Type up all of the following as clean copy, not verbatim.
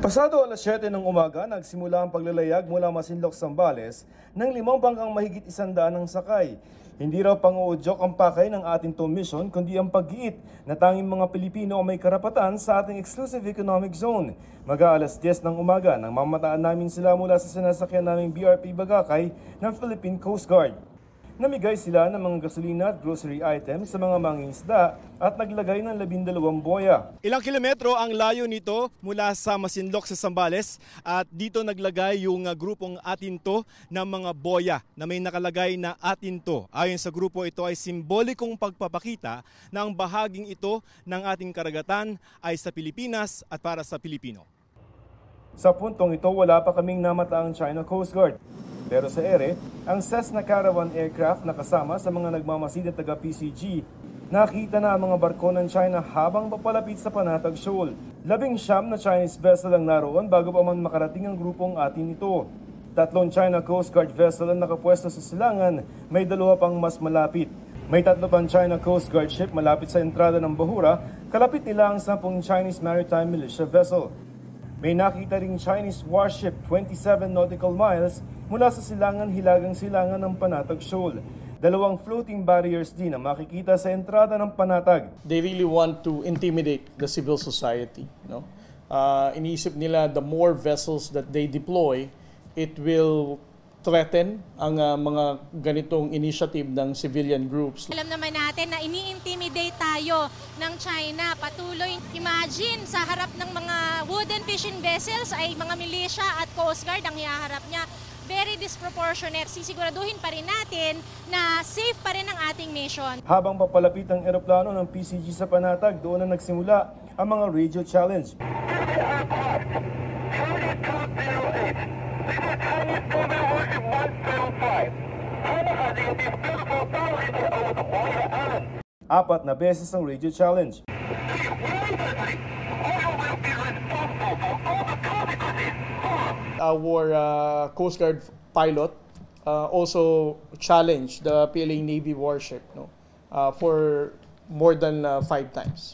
Pasado alas 7 ng umaga, nagsimula ang paglalayag mula Masinloc, Zambales ng 5 bangkang mahigit 100 ng sakay. Hindi raw pang-uudyok ang pakay ng ating tow mission, kundi ang pag-iit na tanging mga Pilipino ang may karapatan sa ating exclusive economic zone. Mag-aalas 10 ng umaga nang mamataan namin sila mula sa sinasakyan naming BRP Bagakay ng Philippine Coast Guard. Namigay sila ng mga gasolina at grocery items sa mga mangingisda at naglagay ng 12 boya. Ilang kilometro ang layo nito mula sa Masinloc sa Zambales at dito naglagay yung grupong Atinto ng mga boya na may nakalagay na Atinto. Ayon sa grupo, ito ay simbolikong pagpapakita na ang bahaging ito ng ating karagatan ay sa Pilipinas at para sa Pilipino. Sa puntong ito, wala pa kaming namataang China Coast Guard. Pero sa ere, ang Cessna Caravan aircraft na kasama sa mga nagmamasid na taga-PCG, nakita na ang mga barko ng China habang papalapit sa Panatag Shoal. 19 na Chinese vessel ang naroon bago pa man makarating ang grupong atin ito. 3 China Coast Guard vessel ang nakapwesto sa silangan, may 2 pang mas malapit. May 3 pang China Coast Guard ship malapit sa entrada ng Bahura, kalapit nila ang 10 Chinese Maritime Militia vessel. May nakita ring Chinese warship 27 nautical miles mula sa silangan-hilagang silangan ng Panatag Shoal. 2 floating barriers din ang makikita sa entrada ng Panatag. They really want to intimidate the civil society. No? Iniisip nila the more vessels that they deploy, it will threaten ang mga ganitong initiative ng civilian groups. Alam naman natin na ini-intimidate tayo ng China. Patuloy, imagine sa harap ng mga wooden fishing vessels ay mga militia at Coast Guard ang hiharap niya. Very disproportionate. Sisiguraduhin pa rin natin na safe pa rin ang ating mission. Habang papalapit ang eroplano ng PCG sa Panatag, doon na nagsimula ang mga radio challenge. Apat na beses ang radio challenge. Our Coast Guard pilot also challenged the PLA Navy warship for more than 5 times.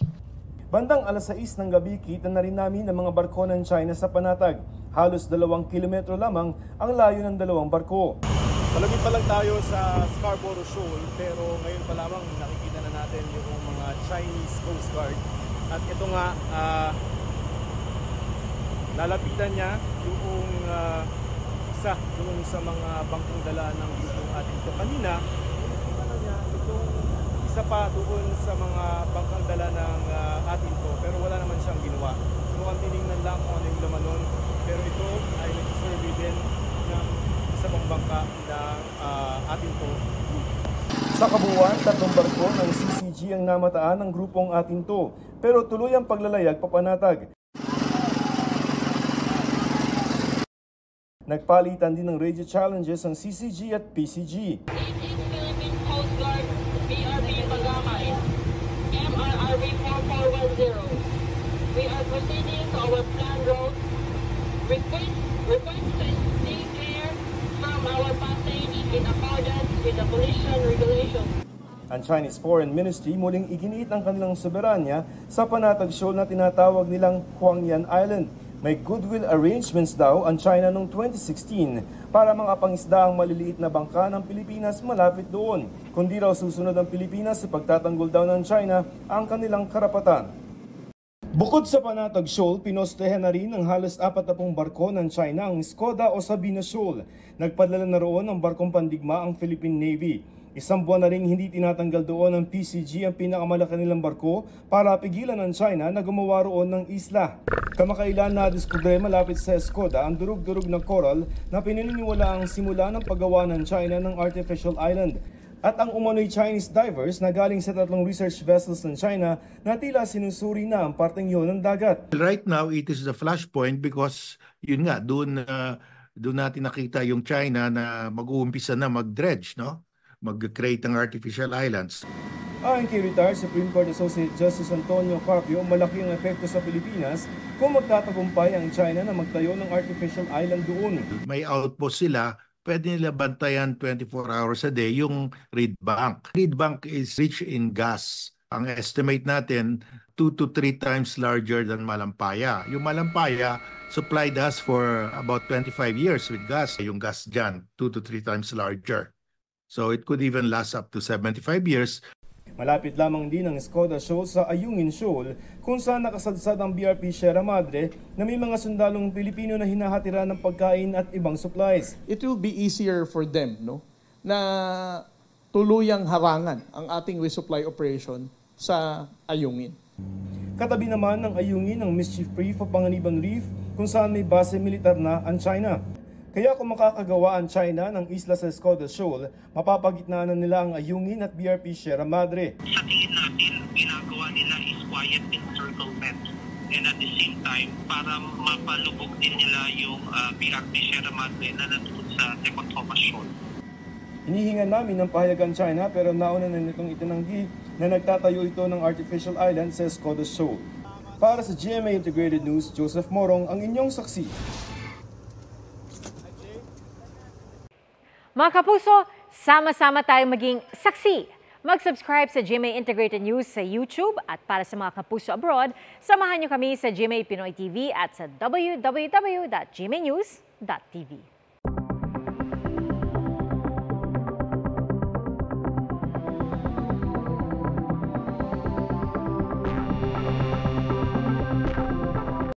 Bandang alas 6 ng gabi, kita na rin namin ang mga barko ng China sa Panatag. Halos 2 kilometro lamang ang layo ng 2 barko. Palapit pa lang tayo sa Scarborough Shoal, pero ngayon pa lamang nakikita na natin yung mga Chinese Coast Guard. At ito nga, lalapitan niya yung isa doon sa mga bangkong dala ng grupong Atinto. Kanina, itong isa pa doon sa mga bangkang dala ng Atinto, pero wala naman siyang ginawa. Mukhang tinignan lang kung ano yung laman nun, pero ito ay nag-survey din ng isa pang bangka ng Atinto group. Sa kabuuan, 3 barko ng CCG ang namataan ng grupong Atinto, pero tuloy ang paglalayag papanatag. Nagpalitan din ng radio challenges ang CCG at PCG. Philippine Coast Guard, BRP Bagakay, MRRV 4410. We are proceeding to our planned route. Request to stay clear from our passage in accordance with the collision regulations. Ang Chinese Foreign Ministry muling iginiit ang kanilang soberanya sa Panatag Shoal na tinatawag nilang Huangyan Island. May goodwill arrangements daw ang China noong 2016 para makapangisda ang maliliit na bangka ng Pilipinas malapit doon. Kundi raw susunod ang Pilipinas sa pagtatanggol daw ng China ang kanilang karapatan. Bukod sa Panatag Shoal, pinostehan na rin ng halos 40 barko ng China ang Skoda o Sabina Shoal. Nagpadala na roon ng barkong pandigma ang Philippine Navy. 1 buwan na rin hindi tinatanggal doon ng PCG ang pinakamalaki nilang barko para pigilan ng China na gumawa roon ng isla. Kamakailan na diskubre malapit sa Skoda ang durug-durug na coral na pinaniniwala ang simula ng paggawa ng China ng artificial island. At ang umano'y Chinese divers na galing sa 3 research vessels ng China na tila sinusuri na ang parteng yun ng dagat. Right now, it is the flashpoint because yun nga, doon natin nakita yung China na mag-uumpisa na mag-dredge, no? Mag-create ng artificial islands. Ayon kay retired Supreme Court Associate Justice Antonio Carpio, malaki ang epekto sa Pilipinas kung magtatagumpay ang China na magtayo ng artificial island doon. May outpost sila, pwede nila bantayan 24 hours a day yung Reed Bank. Reed Bank is rich in gas. Ang estimate natin, 2 to 3 times larger than Malampaya. Yung Malampaya supplied us for about 25 years with gas. Yung gas dyan, 2 to 3 times larger. So it could even last up to 75 years. Malapit lamang din ang Skoda Shoal sa Ayungin Shoal kung saan nakasadsad ang BRP Sierra Madre na may mga sundalong Pilipino na hinahatiran ng pagkain at ibang supplies. It will be easier for them, no, na tuluyang harangan ang ating resupply operation sa Ayungin. Katabi naman ng Ayungin ang Mischief Reef o Panganiban Reef kung saan may base militar na ang China. Kaya kung makakagawa ang China ng isla sa Skoda Shoal, mapapagitnaan na nila ang Ayungin at BRP Sierra Madre. Sa tingin natin, ginagawa nila is quiet encirclement. And at the same time, para mapalubog din nila yung BRP Sierra Madre na nandun sa Second Thomas Shoal. Hinihingan namin ng pahayagan China pero nauna na nitong itinanggi na nagtatayo ito ng artificial island sa Skoda Shoal. Para sa GMA Integrated News, Joseph Morong ang inyong saksi. Mga kapuso, sama-sama tayong maging saksi. Mag-subscribe sa GMA Integrated News sa YouTube at para sa mga kapuso abroad, samahan niyo kami sa GMA Pinoy TV at sa www.gmanews.tv.